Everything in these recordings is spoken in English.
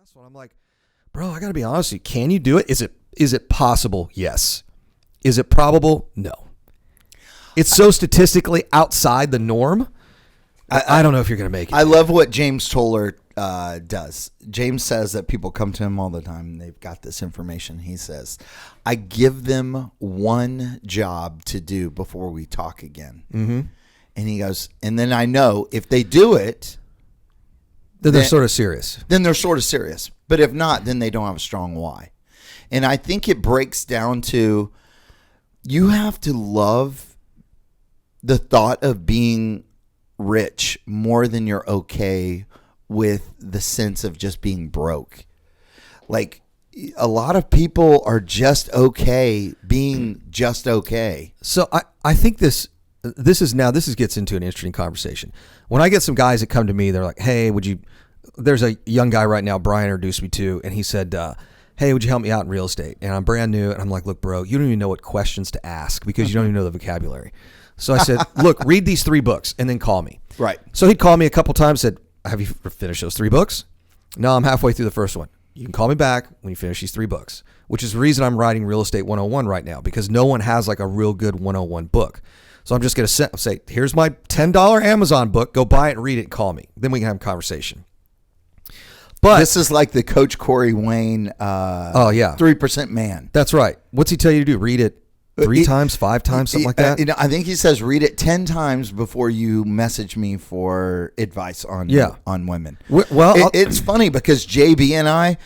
last one, I'm like, bro, I got to be honest with you. Can you do it? Is it possible? Yes. Is it probable? No. It's so statistically outside the norm. I don't know if you're going to make it. I love what James Toller does. James says that people come to him all the time and they've got this information. He says, I give them one job to do before we talk again. Mm-hmm. And he goes, and then I know if they do it, then they're sort of serious. Then they're sort of serious. But if not, then they don't have a strong why. And I think it breaks down to you have to love the thought of being rich more than you're okay with the sense of just being broke. Like a lot of people are just okay being just okay. So I think this gets into an interesting conversation. When I get some guys that come to me, they're like, hey, there's a young guy right now Brian introduced me to, and he said, hey, would you help me out in real estate? And I'm brand new, and I'm like, look, bro, you don't even know what questions to ask because you don't even know the vocabulary. So I said, look, read these 3 books and then call me. Right. So he'd call me a couple times, said, have you finished those 3 books? No, I'm halfway through the first one. You can call me back when you finish these 3 books, which is the reason I'm writing Real Estate 101 right now, because no one has like a real good 101 book. So I'm just going to say, here's my $10 Amazon book. Go buy it and read it and call me. Then we can have a conversation. But this is like the Coach Corey Wayne 3% man. That's right. What's he tell you to do? Read it 3 times, 5 times, something like that? I think he says read it 10 times before you message me for advice on women. Well, it's funny because JB and I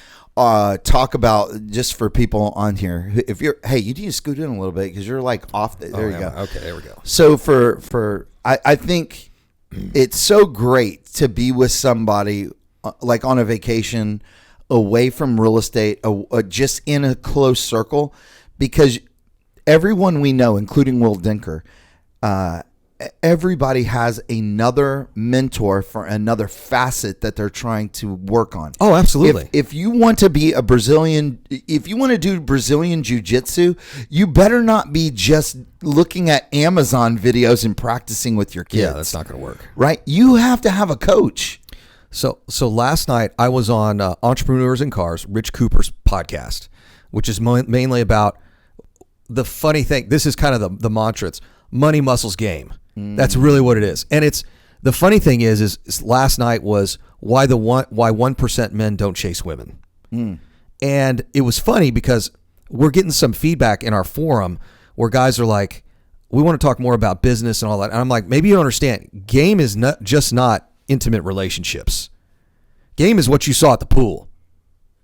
talk about, just for people on here, if you need to scoot in a little bit because you're like off. There you go. Okay, there we go. So I think it's so great to be with somebody like on a vacation away from real estate, just in a close circle, because everyone we know, including Will Dinker, everybody has another mentor for another facet that they're trying to work on. Oh, absolutely. If you want to be if you want to do Brazilian jiu-jitsu, you better not be just looking at Amazon videos and practicing with your kids. Yeah, that's not going to work. Right? You have to have a coach. So last night I was on Entrepreneurs in Cars, Rich Cooper's podcast, which is mainly about the funny thing. This is kind of the mantra. It's money, muscles, game. That's really what it is. And it's the funny thing is last night was why 1% men don't chase women. And it was funny because we're getting some feedback in our forum where guys are like, we want to talk more about business and all that. And I'm like, maybe you don't understand. Game is not intimate relationships. Game is what you saw at the pool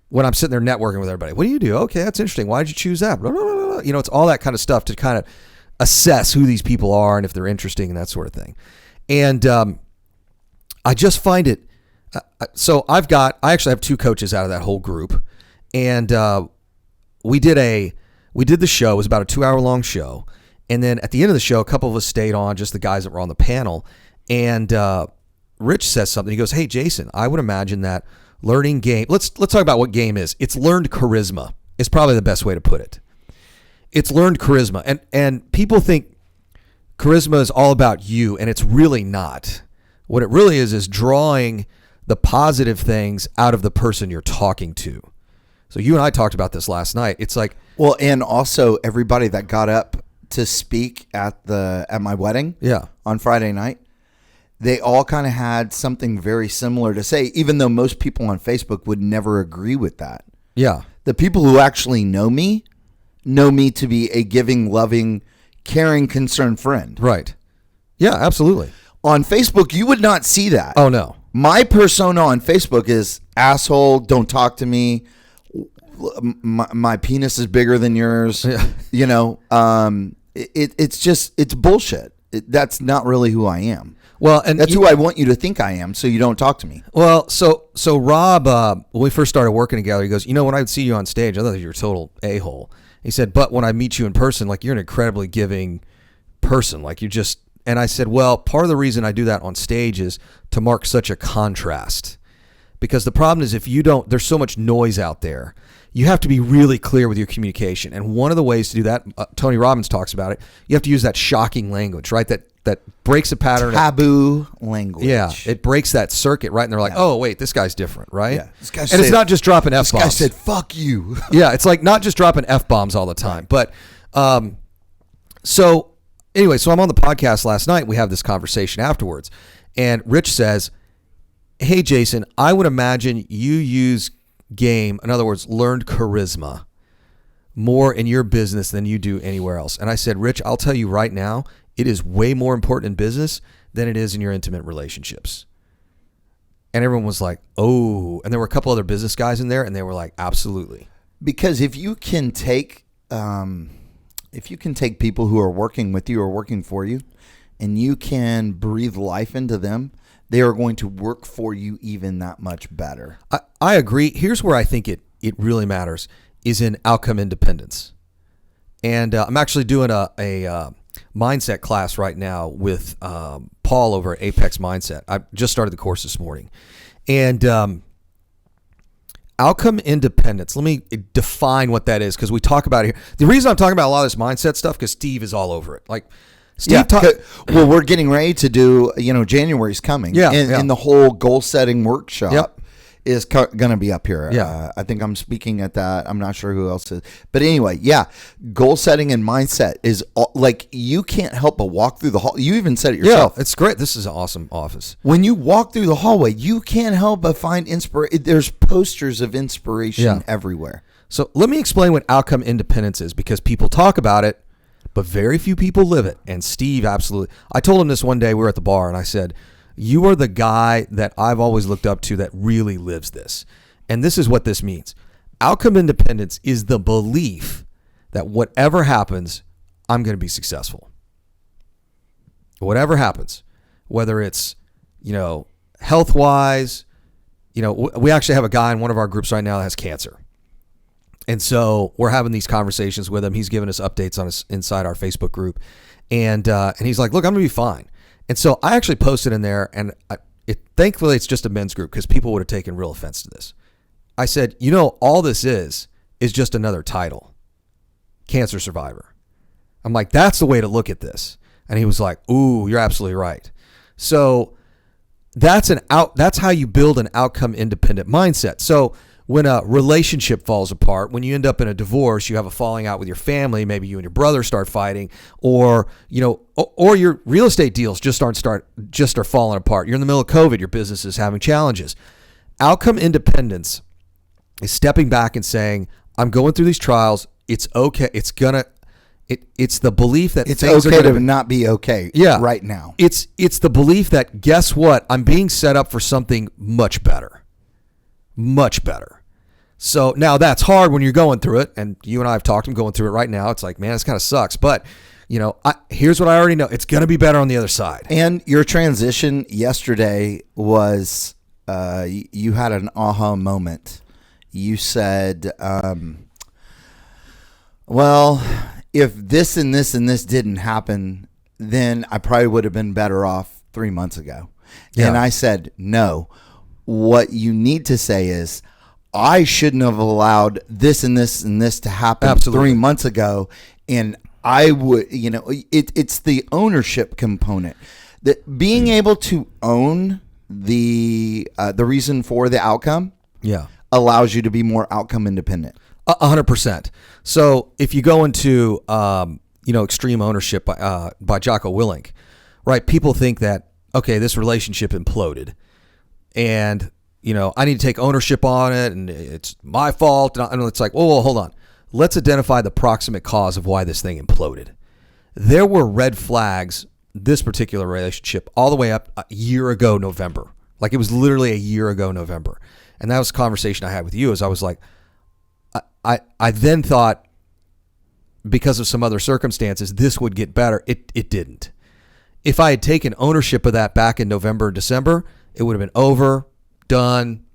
when I'm sitting there networking with everybody. What do you do? Okay, that's interesting. Why did you choose that? Blah, blah, blah, blah. You know, it's all that kind of stuff to kind of assess who these people are and if they're interesting and that sort of thing. And I just find it. So I actually have 2 coaches out of that whole group, and we did the show. It was about a 2-hour long show, and then at the end of the show, a couple of us stayed on, just the guys that were on the panel, and Rich says something. He goes, hey, Jason, I would imagine that learning game, let's talk about what game is. It's learned charisma is probably the best way to put it. It's learned charisma. And people think charisma is all about you, and it's really not. What it really is drawing the positive things out of the person you're talking to. So you and I talked about this last night. It's like, well, and also everybody that got up to speak at my wedding on Friday night, they all kind of had something very similar to say, even though most people on Facebook would never agree with that. Yeah. The people who actually know me to be a giving, loving, caring, concerned friend. Right. Yeah, absolutely. On Facebook, you would not see that. Oh, no. My persona on Facebook is asshole, don't talk to me, my penis is bigger than yours. Yeah. You know, it's bullshit. That's not really who I am. Well, and that's who I want you to think I am, so you don't talk to me. Well, so Rob, when we first started working together, he goes, when I would see you on stage, I thought you were a total a-hole. He said, but when I meet you in person, like, you're an incredibly giving person. Like, you just, and I said, well, part of the reason I do that on stage is to mark such a contrast. Because the problem is there's so much noise out there. You have to be really clear with your communication. And one of the ways to do that, Tony Robbins talks about it, you have to use that shocking language, right? That that breaks a pattern. Taboo language. Yeah, it breaks that circuit, right? And they're like, oh, wait, this guy's different, right? Yeah. This guy and said, it's not just dropping F-bombs. This guy said, fuck you. Yeah, it's like not just dropping F-bombs all the time. But so anyway, so I'm on the podcast last night. We have this conversation afterwards. And Rich says, hey, Jason, I would imagine you use game, in other words, learned charisma, more in your business than you do anywhere else. And I said, Rich, I'll tell you right now, it is way more important in business than it is in your intimate relationships. And everyone was like, oh, and there were a couple other business guys in there, and they were like, absolutely. Because if you can take people who are working with you or working for you, and you can breathe life into them, they are going to work for you even that much better. I agree. Here's where I think it really matters is in outcome independence. And I'm actually doing a mindset class right now with Paul over at Apex Mindset. I just started the course this morning. And outcome independence, let me define what that is because we talk about it here. The reason I'm talking about a lot of this mindset stuff because Steve is all over it. Like, Steve, well, we're getting ready to do, January's coming. And the whole goal setting workshop is going to be up here. Yeah. I think I'm speaking at that. I'm not sure who else is. But anyway, goal setting and mindset is like you can't help but walk through the hall. You even said it yourself. Yeah, it's great. This is an awesome office. When you walk through the hallway, you can't help but find inspiration. There's posters of inspiration everywhere. So let me explain what outcome independence is because people talk about it, but very few people live it. And Steve, absolutely. I told him this one day, we were at the bar, and I said, you are the guy that I've always looked up to that really lives this. And this is what this means. Outcome independence is the belief that whatever happens, I'm going to be successful. Whatever happens, whether it's, health-wise, we actually have a guy in one of our groups right now that has cancer. And so we're having these conversations with him. He's giving us updates on us inside our Facebook group. And he's like, look, I'm going to be fine. And so I actually posted in there, and thankfully it's just a men's group because people would have taken real offense to this. I said, all this is just another title, cancer survivor. I'm like, that's the way to look at this. And he was like, ooh, you're absolutely right. So that's how you build an outcome independent mindset. So when a relationship falls apart, when you end up in a divorce, you have a falling out with your family, maybe you and your brother start fighting, or your real estate deals just are falling apart. You're in the middle of COVID, your business is having challenges. Outcome independence is stepping back and saying, I'm going through these trials. It's okay. It's the belief that it's things okay are gonna to not be okay right now. It's the belief that, guess what? I'm being set up for something much better. Much better. So now that's hard when you're going through it, and you and I have talked. I'm going through it right now. It's like, man, this kind of sucks. But here's what I already know: it's going to be better on the other side. And your transition yesterday was you had an aha moment. You said, "Well, if this and this and this didn't happen, then I probably would have been better off 3 months ago." Yeah. And I said, "No. What you need to say is, I shouldn't have allowed this and this and this to happen Absolutely. 3 months ago. And I would, it's the ownership component. That being able to own the reason for the outcome allows you to be more outcome independent. 100%. So if you go into, Extreme Ownership by Jocko Willink, right? People think that, okay, this relationship imploded. And, I need to take ownership on it, and it's my fault. And it's like, whoa, hold on. Let's identify the proximate cause of why this thing imploded. There were red flags, this particular relationship, all the way up a year ago November. Like, it was literally a year ago November. And that was a conversation I had with you, as I was like, I then thought, because of some other circumstances, this would get better. It didn't. If I had taken ownership of that back in November, December, it would have been over, done.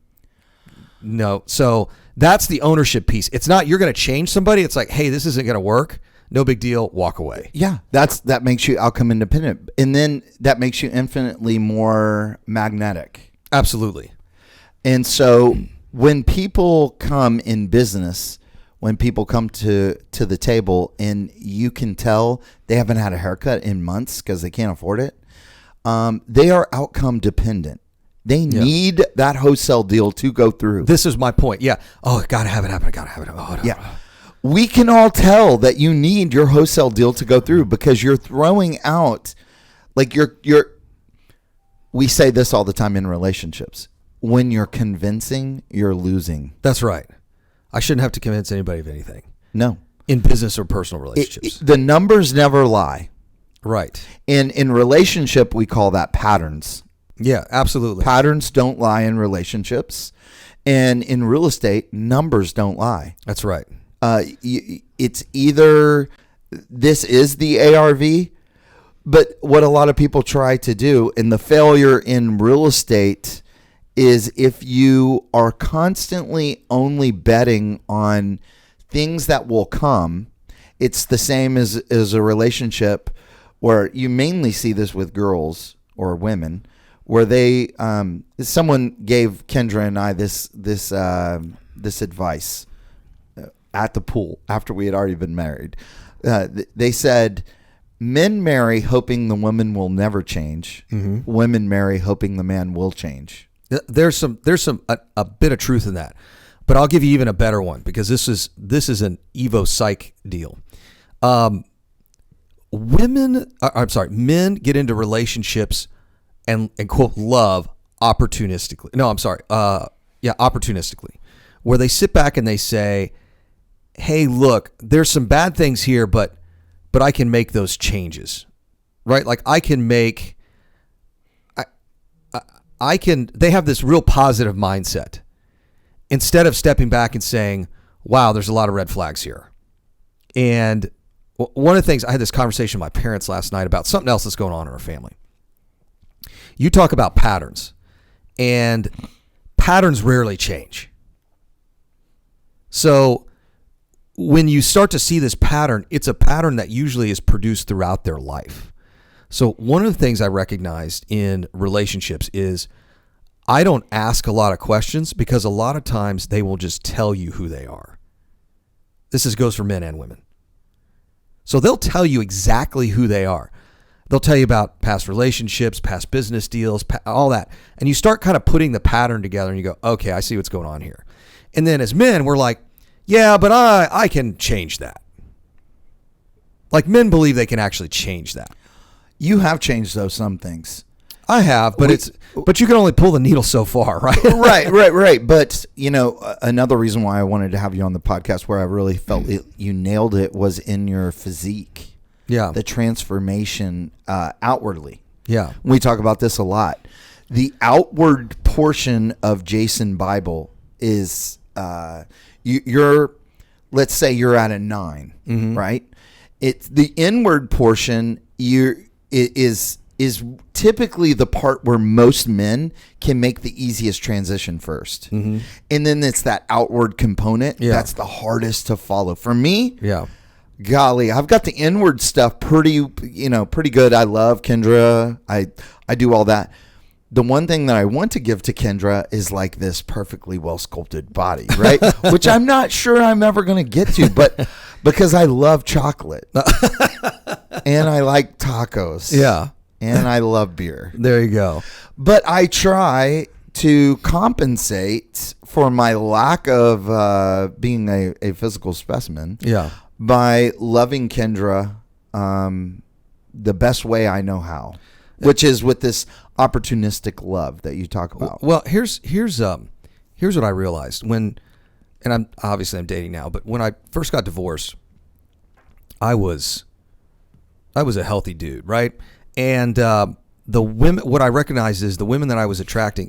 No. So that's the ownership piece. It's not you're going to change somebody. It's like, hey, this isn't going to work. No big deal. Walk away. Yeah, that makes you outcome independent. And then that makes you infinitely more magnetic. Absolutely. And so when people come in business, when people come to the table and you can tell they haven't had a haircut in months because they can't afford it. They are outcome dependent. They need that wholesale deal to go through. This is my point. Yeah. Oh, gotta have it happen. Gotta have it. Oh, no. Yeah. We can all tell that you need your wholesale deal to go through because you're throwing out, like we say this all the time in relationships. When you're convincing, you're losing. That's right. I shouldn't have to convince anybody of anything. No. In business or personal relationships. The numbers never lie. Right. In relationship, we call that patterns. Yeah, absolutely. Patterns don't lie in relationships. And in real estate, numbers don't lie. That's right. It's either this is the ARV, but what a lot of people try to do, and the failure in real estate is if you are constantly only betting on things that will come, it's the same as a relationship where you mainly see this with girls or women, where they someone gave Kendra and I this advice at the pool after we had already been married. They said, men marry hoping the woman will never change. Mm-hmm. Women marry hoping the man will change. There's a bit of truth in that, but I'll give you even a better one because this is an Evo Psych deal. Men get into relationships and quote love opportunistically. No, I'm sorry. Opportunistically, where they sit back and they say, "Hey, look, there's some bad things here, but I can make those changes, right? Like I can make." They have this real positive mindset instead of stepping back and saying, wow, there's a lot of red flags here. And one of the things, I had this conversation with my parents last night about something else that's going on in our family. You talk about patterns, and patterns rarely change. So when you start to see this pattern, it's a pattern that usually is produced throughout their life. So one of the things I recognized in relationships is I don't ask a lot of questions because a lot of times they will just tell you who they are. This goes for men and women. So they'll tell you exactly who they are. They'll tell you about past relationships, past business deals, all that. And you start kind of putting the pattern together and you go, okay, I see what's going on here. And then as men, we're like, yeah, but I can change that. Like men believe they can actually change that. You have changed some things. I have, but you can only pull the needle so far, right? Right. But another reason why I wanted to have you on the podcast, where I really felt you nailed it, was in your physique. Yeah, the transformation outwardly. Yeah, we talk about this a lot. The outward portion of Jason Bible is you're. Let's say you're at a 9, mm-hmm. right? It's the inward portion. Is typically the part where most men can make the easiest transition first. Mm-hmm. And then it's that outward component that's the hardest to follow. For me, golly, I've got the inward stuff pretty good. I love Kendra. I do all that. The one thing that I want to give to Kendra is like this perfectly well sculpted body, right? Which I'm not sure I'm ever going to get to, but because I love chocolate and I like tacos. Yeah. And I love beer. There you go. But I try to compensate for my lack of being a physical specimen by loving Kendra the best way I know how, which is with this opportunistic love that you talk about. Well, here's what I realized when, and I'm dating now, but when I first got divorced, I was a healthy dude, right? And the women, what I recognized is the women that I was attracting,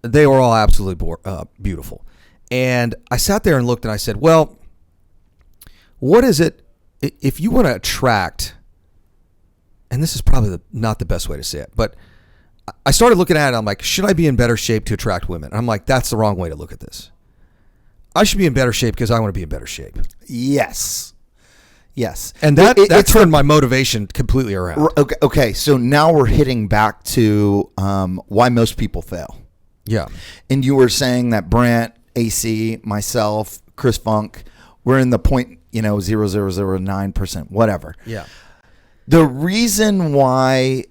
they were all absolutely beautiful. And I sat there and looked and I said, well, what is it, if you want to attract, and this is probably not the best way to say it, but I started looking at it, I'm like, should I be in better shape to attract women? And I'm like, that's the wrong way to look at this. I should be in better shape because I want to be in better shape. Yes. And that turned my motivation completely around. Okay. So now we're hitting back to why most people fail. Yeah. And you were saying that Brant, AC, myself, Chris Funk. We're in the 0.0009%, whatever. Yeah. The reason why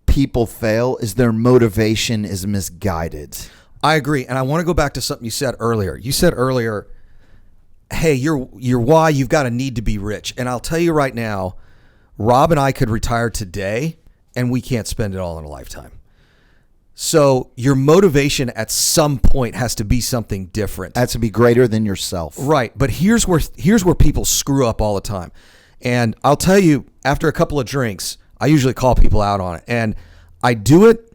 people fail is their motivation is misguided. I agree. And I want to go back to something you said earlier. You said earlier, hey, your why, you've got a need to be rich. And I'll tell you right now, Rob and I could retire today and we can't spend it all in a lifetime. So your motivation at some point has to be something different. Has to be greater than yourself. Right. But here's where people screw up all the time. And I'll tell you, after a couple of drinks, I usually call people out on it. And I do it.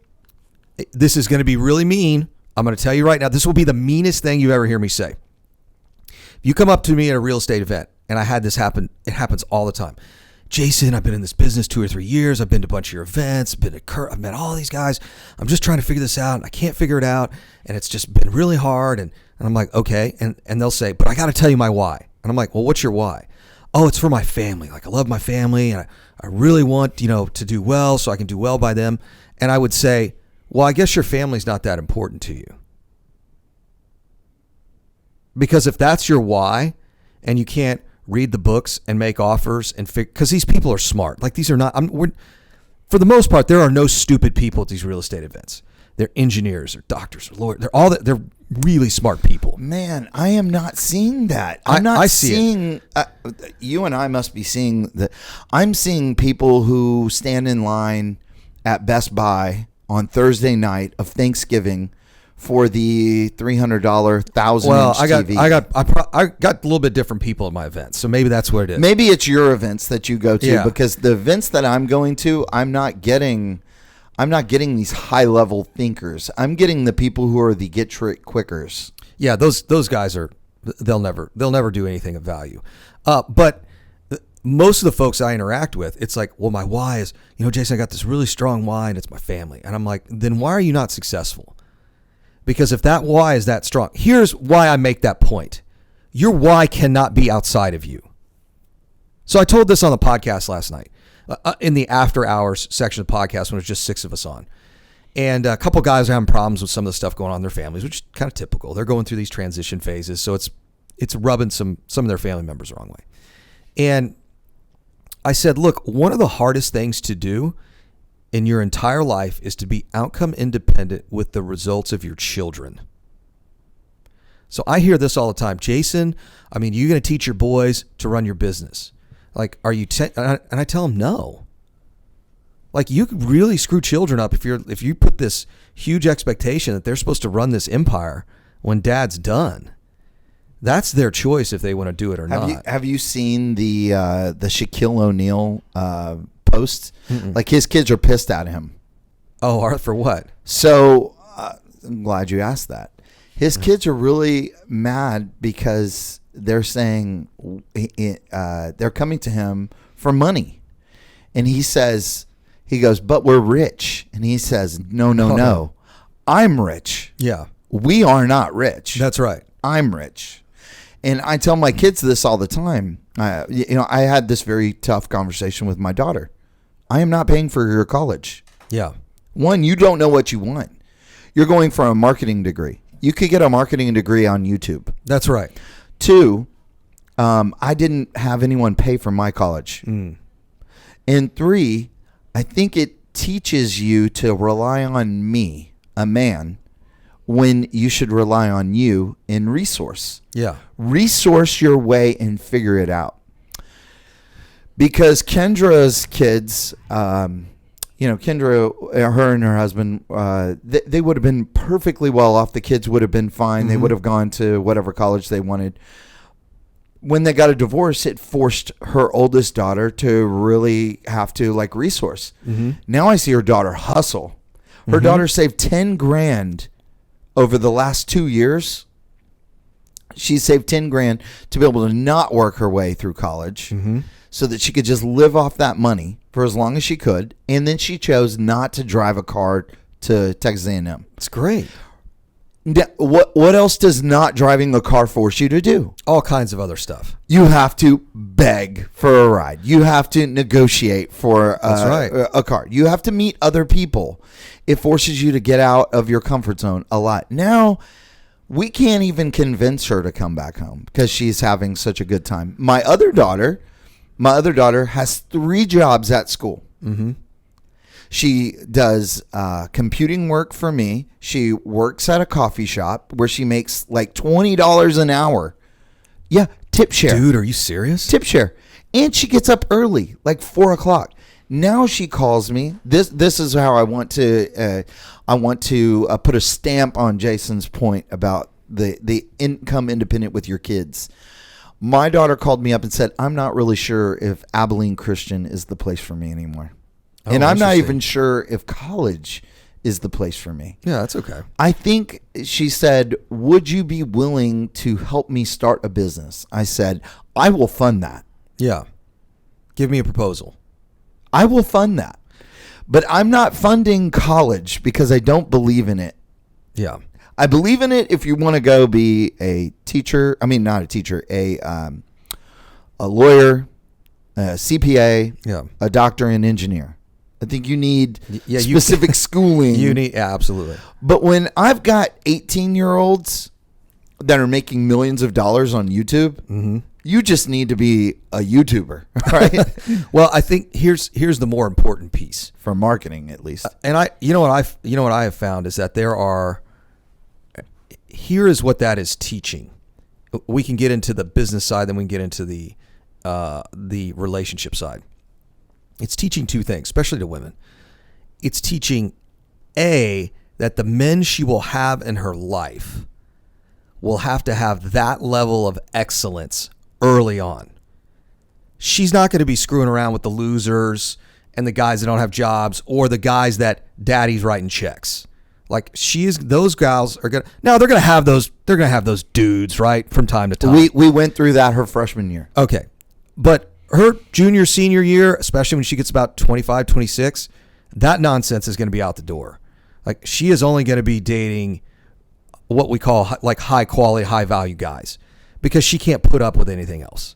This is going to be really mean. I'm going to tell you right now, this will be the meanest thing you ever hear me say. If you come up to me at a real estate event, and I had this happen, it happens all the time. Jason, I've been in this business 2 or 3 years. I've been to a bunch of your events. I've met all these guys. I'm just trying to figure this out, and I can't figure it out, and it's just been really hard. And I'm like, okay. And they'll say, but I got to tell you my why. And I'm like, well, what's your why? Oh, it's for my family. Like, I love my family, and I really want, to do well so I can do well by them. And I would say, well, I guess your family's not that important to you. Because if that's your why, and you can't read the books and make offers and because these people are smart. Like, these are not, for the most part, there are no stupid people at these real estate events. They're engineers or doctors or lawyers. They're really smart people. Man, I am not seeing that. I'm not seeing, you and I must be seeing that. I'm seeing people who stand in line at Best Buy on Thursday night of Thanksgiving for the $300 1,000-inch TV. I got a little bit different people at my events, so maybe that's what it is. Maybe it's your events that you go to, because the events that I'm going to, I'm not getting these high-level thinkers. I'm getting the people who are the get-trick-quickers. Yeah, those guys they'll never do anything of value. But most of the folks I interact with, it's like, well, my why is, Jason, I got this really strong why, and it's my family. And I'm like, then why are you not successful? Because if that why is that strong, here's why I make that point. Your why cannot be outside of you. So I told this on the podcast last night, in the after hours section of the podcast when it was just 6 of us on. And a couple guys are having problems with some of the stuff going on in their families, which is kind of typical. They're going through these transition phases, so it's rubbing some of their family members the wrong way. And I said, look, one of the hardest things to do in your entire life is to be outcome independent with the results of your children. So I hear this all the time. Jason, you're going to teach your boys to run your business. Like, are you? And I tell them no. Like, you could really screw children up if you put this huge expectation that they're supposed to run this empire when dad's done. That's their choice if they want to do it or not. Have you seen the Shaquille O'Neal posts? Mm-mm. Like, his kids are pissed at him. Oh, for what? So I'm glad you asked that. His kids are really mad because they're saying they're coming to him for money, and he goes, but we're rich, and he says, no, I'm rich. Yeah, we are not rich. That's right. I'm rich. And I tell my kids this all the time. I had this very tough conversation with my daughter. I am not paying for your college. Yeah. One, you don't know what you want. You're going for a marketing degree. You could get a marketing degree on YouTube. That's right. 2, I didn't have anyone pay for my college. Mm. And 3, I think it teaches you to rely on me, a man, when you should rely on you in resource. Yeah. Resource your way and figure it out. Because Kendra's kids, Kendra, her and her husband, they would have been perfectly well off. The kids would have been fine. Mm-hmm. They would have gone to whatever college they wanted. When they got a divorce, it forced her oldest daughter to really have to resource. Mm-hmm. Now I see her daughter hustle. Her mm-hmm. daughter saved $10,000 over the last 2 years. She saved $10,000 to be able to not work her way through college. Mm-hmm. So that she could just live off that money for as long as she could. And then she chose not to drive a car to Texas A&M. It's great. What else does not driving a car force you to do? All kinds of other stuff. You have to beg for a ride. You have to negotiate for a car. You have to meet other people. It forces you to get out of your comfort zone a lot. Now, We can't even convince her to come back home because she's having such a good time. My other daughter has 3 jobs at school. Mm-hmm. She does computing work for me. She works at a coffee shop where she makes like $20 an hour. Yeah, tip share. Dude, are you serious? Tip share. And she gets up early, like 4 o'clock. Now she calls me. This is how I want to put a stamp on Jason's point about the income independent with your kids. My daughter called me up and said, I'm not really sure if Abilene Christian is the place for me anymore. Oh, and I'm not even sure if college is the place for me. Yeah, that's okay. I think she said, would you be willing to help me start a business? I said, I will fund that. Yeah. Give me a proposal. I will fund that. But I'm not funding college because I don't believe in it. Yeah. I believe in it if you want to go be a teacher. I mean, not a teacher, a lawyer, a CPA, Yeah. a doctor, and engineer. I think you need Yeah, specific schooling. Yeah, absolutely. But when I've got 18-year-olds that are making millions of dollars on YouTube, Mm-hmm. you just need to be a YouTuber, right? Well, I think here's the more important piece. For marketing, at least. And you know what I have found is that here is what that is teaching. We can get into the business side, then we can get into the relationship side. It's teaching 2 things, especially to women. It's teaching A, that the men she will have in her life will have to have that level of excellence early on. She's not going to be screwing around with the losers and the guys that don't have jobs or the guys that daddy's writing checks. Like those gals are going to, now they're going to have those dudes, right? From time to time. We went through that her freshman year. Okay. But her junior, senior year, especially when she gets about 25, 26, that nonsense is going to be out the door. Like she is only going to be dating what we call like high quality, high value guys because she can't put up with anything else.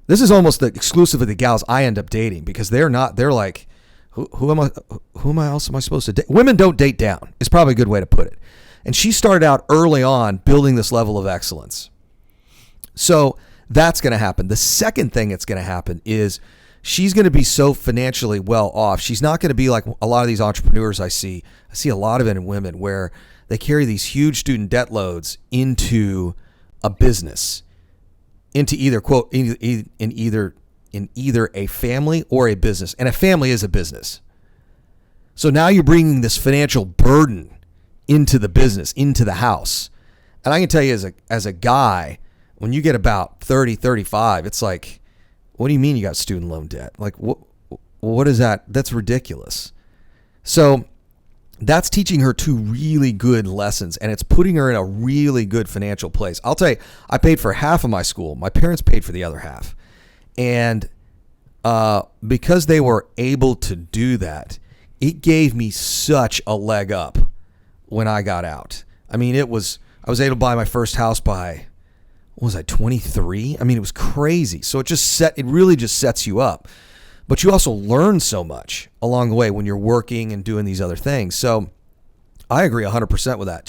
This is almost the exclusive of the gals I end up dating because they're like, who am I else am I supposed to date? Women don't date down is probably a good way to put it. And she started out early on building this level of excellence. So that's going to happen. The second thing that's going to happen is she's going to be so financially well off. She's not going to be like a lot of these entrepreneurs I see. I see a lot of it in women where they carry these huge student debt loads into a business, into either quote in either a family or a business. And a family is a business. So now you're bringing this financial burden into the business, into the house. And I can tell you as a guy, when you get about 30, 35, it's like, what do you mean you got student loan debt? Like, what is that? That's ridiculous. So that's teaching her 2 really good lessons, and it's putting her in a really good financial place. I'll tell you, I paid for half of my school. My parents paid for the other half. And because they were able to do that, it gave me such a leg up when I got out. I mean, I was able to buy my first house by, what was I, 23? I mean, it was crazy. So it really just sets you up. But you also learn so much along the way when you're working and doing these other things. So I agree 100% with that.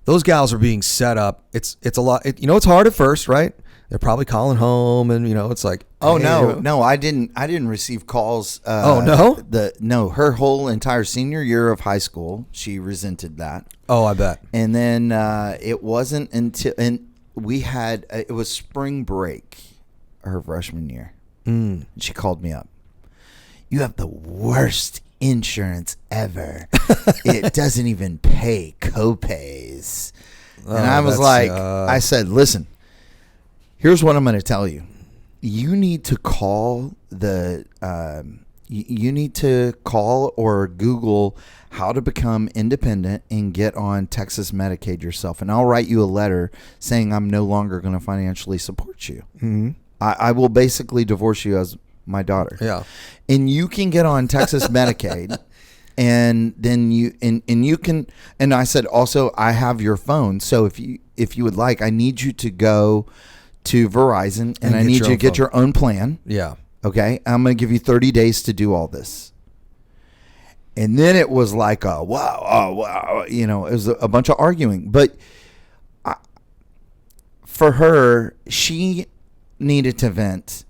Those gals are being set up. It's a lot. It's hard at first, right? They're probably calling home, and it's like, oh hey, no, I didn't receive calls. Oh no, her whole entire senior year of high school, she resented that. Oh, I bet. And then it wasn't until it was spring break, her freshman year. She called me up. You have the worst insurance ever. It doesn't even pay copays. And I was like, I said, listen, here's what I'm going to tell you. You need to call you need to call or Google how to become independent and get on Texas Medicaid yourself. And I'll write you a letter saying I'm no longer going to financially support you. Mm-hmm. I will basically divorce you as my daughter. Yeah. And you can get on Texas Medicaid. And then you can, and I said, also, I have your phone. So if you would like, I need you to go to Verizon and I need you to get your own plan. Yeah. Okay. I'm going to give you 30 days to do all this. And then it was like, wow. It was a bunch of arguing. But for her, she needed to vent,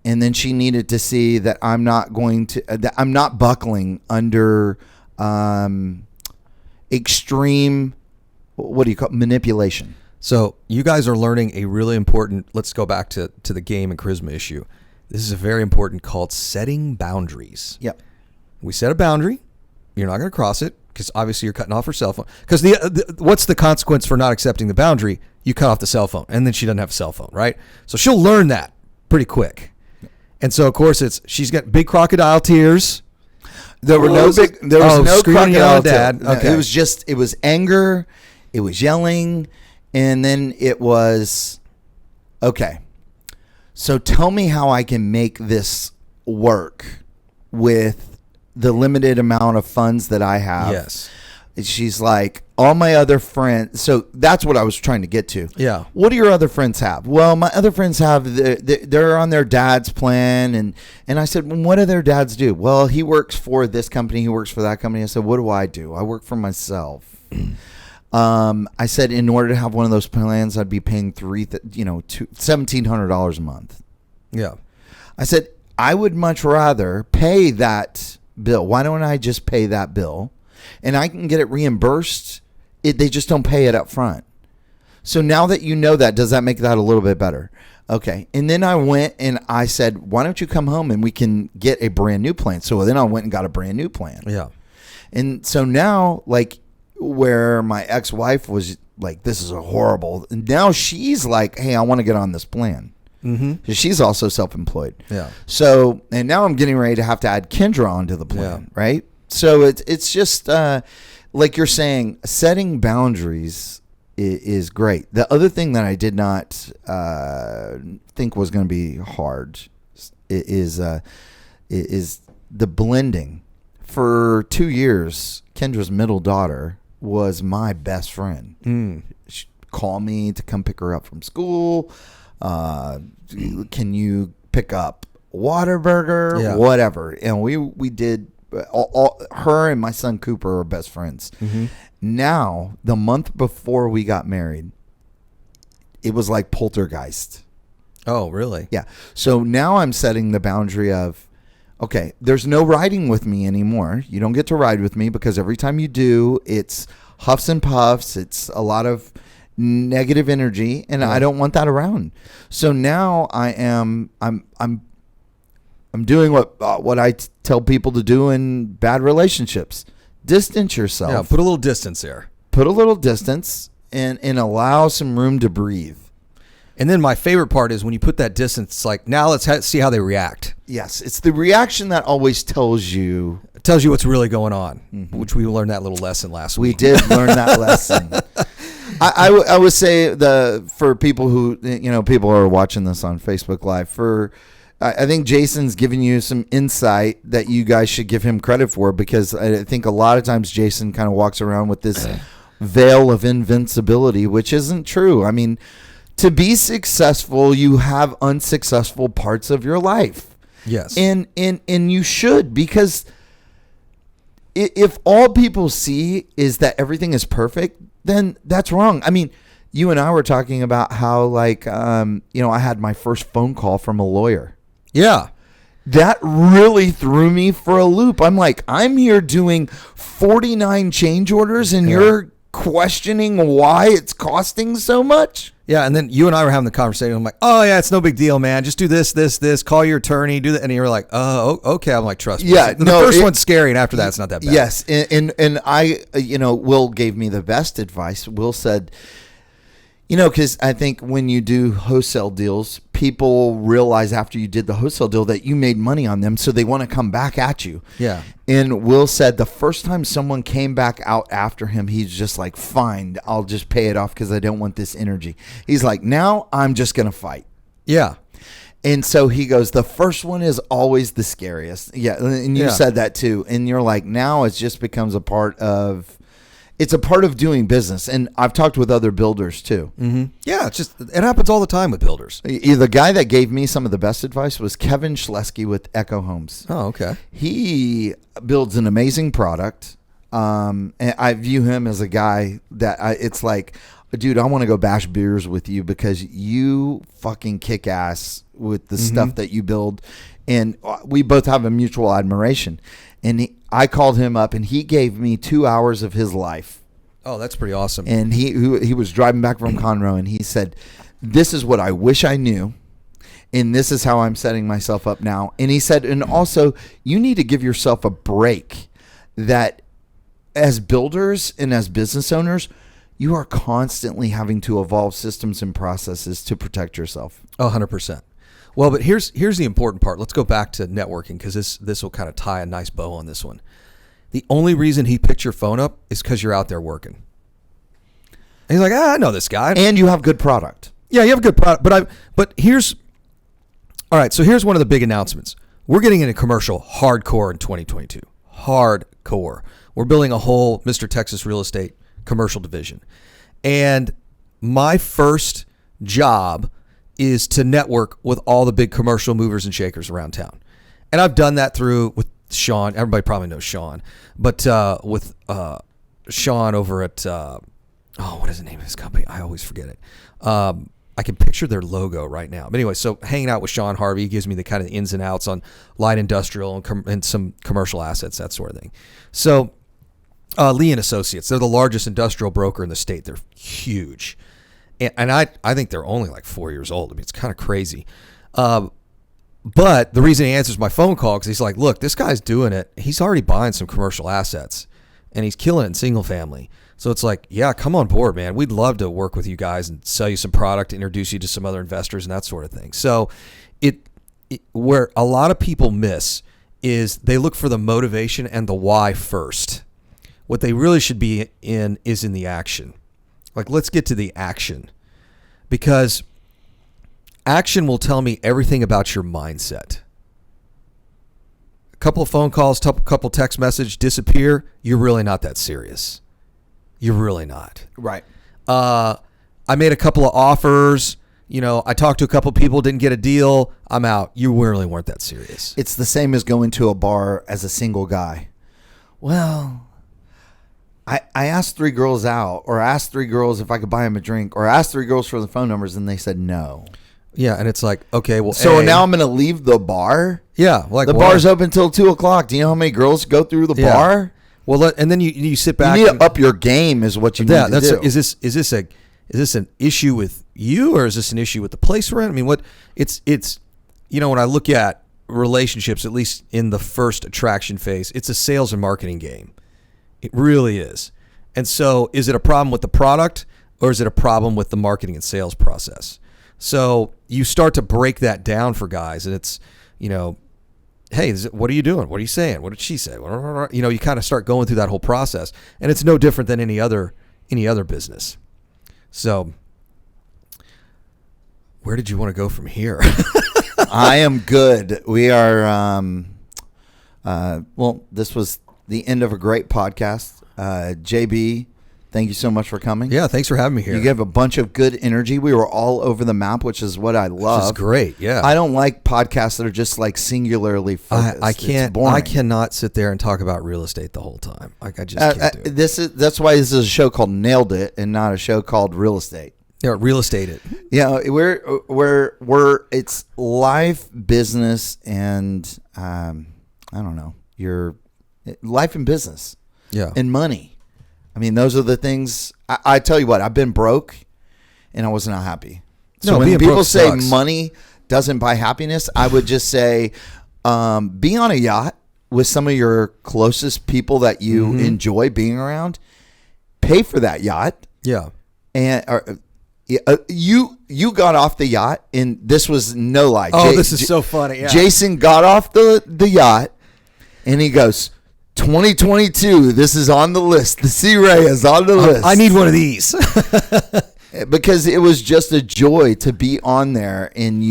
and then she needed to see that I'm not buckling under extreme, what do you call it, manipulation. So you guys are learning a really important, let's go back to the game and charisma issue. This is a very important called setting boundaries. Yep. We set a boundary. You're not going to cross it because obviously you're cutting off her cell phone. Because what's the consequence for not accepting the boundary? You cut off the cell phone, and then she doesn't have a cell phone, right? So she'll learn that pretty quick. And so, of course, she's got big crocodile tears. There was no crocodile dad. No, okay. It was anger, it was yelling, and then it was, okay, so tell me how I can make this work with the limited amount of funds that I have. Yes. She's like, all my other friends. So that's what I was trying to get to. Yeah. What do your other friends have? Well, my other friends have, they're on their dad's plan. And I said, well, what do their dads do? Well, he works for this company. He works for that company. I said, what do? I work for myself. I said, in order to have one of those plans, I'd be paying $1,700 a month. Yeah. I said, I would much rather pay that bill. Why don't I just pay that bill? And I can get it reimbursed. They just don't pay it up front. So now that you know that, does that make that a little bit better? Okay. And then I went and I said, why don't you come home and we can get a brand new plan? So then I went and got a brand new plan. Yeah. And so now, like, where my ex-wife was like, this is a horrible. And now she's like, hey, I want to get on this plan. Mm-hmm. She's also self-employed. Yeah. So, and now I'm getting ready to have to add Kendra onto the plan, right? So it's just like you're saying, setting boundaries is great. The other thing that I did not think was going to be hard is the blending. For 2 years, Kendra's middle daughter was my best friend. She'd call me to come pick her up from school. Can you pick up Whataburger? Yeah. Whatever. And we did. Her and my son Cooper are best friends. Mm-hmm. Now, the month before we got married, it was like poltergeist. Oh, really? Yeah. So now I'm setting the boundary of, okay, there's no riding with me anymore. You don't get to ride with me because every time you do, it's huffs and puffs. It's a lot of negative energy, and I don't want that around. So now I'm doing what I tell people to do in bad relationships. Distance yourself. Yeah, put a little distance there. Put a little distance and allow some room to breathe. And then my favorite part is when you put that distance, it's like, now let's see how they react. Yes, it's the reaction that always tells you. It tells you what's really going on, which we learned that little lesson last week. We did learn that lesson. I would say for people who, people are watching this on Facebook Live, I think Jason's giving you some insight that you guys should give him credit for, because I think a lot of times Jason kind of walks around with this veil of invincibility, which isn't true. I mean, to be successful, you have unsuccessful parts of your life. Yes. And you should, because if all people see is that everything is perfect, then that's wrong. I mean, you and I were talking about how, I had my first phone call from a lawyer. Yeah. That really threw me for a loop. I'm like, I'm here doing 49 change orders and you're questioning why it's costing so much? Yeah, and then you and I were having the conversation. I'm like, oh, yeah, it's no big deal, man. Just do this, call your attorney, do that. And you're like, oh, okay. I'm like, trust me. Yeah, the first one's scary, and after that, it's not that bad. Yes, and I, Will gave me the best advice. Will said, because I think when you do wholesale deals, people realize after you did the wholesale deal that you made money on them, so they want to come back at you. Yeah. And Will said the first time someone came back out after him, he's just like, fine, I'll just pay it off because I don't want this energy. He's like, now I'm just going to fight. Yeah. And so he goes, the first one is always the scariest. Yeah. And you said that too. And you're like, now it just becomes a part of doing business. And I've talked with other builders too. Mm-hmm. Yeah, it happens all the time with builders. The guy that gave me some of the best advice was Kevin Schlesky with Echo Homes. Oh, okay. He builds an amazing product. And I view him as a guy that it's like, dude, I want to go bash beers with you because you fucking kick ass with the stuff that you build. And we both have a mutual admiration. And I called him up and he gave me 2 hours of his life. Oh, that's pretty awesome. And he was driving back from Conroe and he said, this is what I wish I knew. And this is how I'm setting myself up now. And he said, and also you need to give yourself a break, that as builders and as business owners, you are constantly having to evolve systems and processes to protect yourself. 100%. Well, but here's the important part. Let's go back to networking because this will kind of tie a nice bow on this one. The only reason he picked your phone up is because you're out there working. And he's like, I know this guy. And you have good product. Yeah, you have a good product. But here's one of the big announcements. We're getting into commercial hardcore in 2022. Hardcore. We're building a whole Mr. Texas Real Estate commercial division. And my first job is to network with all the big commercial movers and shakers around town. And I've done that with Sean. Everybody probably knows Sean. But with Sean over at, what is the name of his company? I always forget it. I can picture their logo right now. But anyway, so hanging out with Sean Harvey, he gives me the kind of ins and outs on light industrial and some commercial assets, that sort of thing. So Lee and Associates, they're the largest industrial broker in the state. They're huge. And I think they're only like 4 years old. I mean, it's kind of crazy. But the reason he answers my phone call, because he's like, look, this guy's doing it. He's already buying some commercial assets, and he's killing it in single family. So it's like, yeah, come on board, man. We'd love to work with you guys and sell you some product, introduce you to some other investors and that sort of thing. So where a lot of people miss is they look for the motivation and the why first. What they really should be in is in the action. Like, let's get to the action, because action will tell me everything about your mindset. A couple of phone calls, couple text message, disappear. You're really not that serious. You're really not. Right. I made a couple of offers. I talked to a couple of people, didn't get a deal. I'm out. You really weren't that serious. It's the same as going to a bar as a single guy. Well, I asked 3 girls out, or asked 3 girls if I could buy them a drink, or asked 3 girls for the phone numbers, and they said no. Yeah, and it's like, okay, well, so now I'm going to leave the bar? Yeah. Like, the bar's open until 2 o'clock. Do you know how many girls go through the bar? Well, and then you sit back. You need to up your game is what you need to do. Is this an issue with you, or is this an issue with the place we're in? I mean, it's when I look at relationships, at least in the first attraction phase, it's a sales and marketing game. It really is. And so is it a problem with the product, or is it a problem with the marketing and sales process? So you start to break that down for guys, and it's, hey, what are you doing? What are you saying? What did she say? You kind of start going through that whole process, and it's no different than any other business. So where did you want to go from here? I am good. We are, this was the end of a great podcast. JB, thank you so much for coming. Yeah, thanks for having me here. You gave a bunch of good energy. We were all over the map, which is what I love. Which is great, yeah. I don't like podcasts that are just like singularly focused. I cannot sit there and talk about real estate the whole time. Like, I just can't do it. That's why this is a show called Nailed It and not a show called Real Estate. Yeah, real estate it. Yeah, we're it's life, business, and I don't know, your life and business. Yeah. And money. I mean, those are the things. I tell you what, I've been broke and I was not happy. So when people say money doesn't buy happiness, I would just say be on a yacht with some of your closest people that you enjoy being around. Pay for that yacht. Yeah. And you got off the yacht, and this was no lie. Oh, this is so funny. Yeah. Jason got off the yacht, and he goes, 2022, this is on the list. The Sea Ray is on the list. I need one of these. Because it was just a joy to be on there. And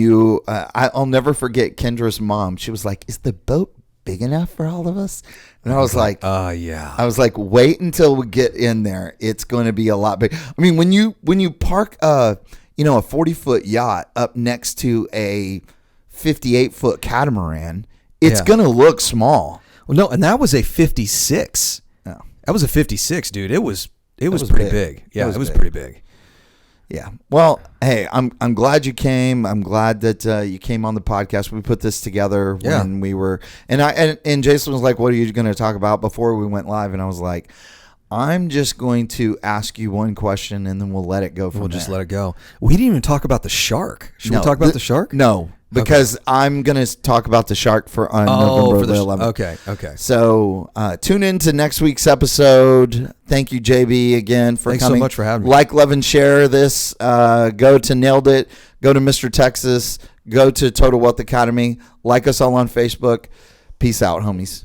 I'll never forget Kendra's mom. She was like, is the boat big enough for all of us? And I was like, yeah. I was like, wait until we get in there. It's going to be a lot big. I mean, when you park a 40-foot yacht up next to a 58-foot catamaran, it's going to look small. Well, no, and that was a 56. No. That was a 56, dude. It was pretty big. Yeah, it was pretty big. Yeah. Well, hey, I'm glad you came. I'm glad that you came on the podcast. We put this together when we were, and Jason was like, "What are you going to talk about?" Before we went live, and I was like, "I'm just going to ask you one question, and then we'll let it go from there." We'll just let it go. We didn't even talk about the shark. Should we talk about the shark? No, because I'm going to talk about the shark on November the 11th. Okay. So tune in to next week's episode. Thank you, JB, again for Thanks coming. so much for having me. Like, love, and share this. Go to Nailed It. Go to Mr. Texas. Go to Total Wealth Academy. Like us all on Facebook. Peace out, homies.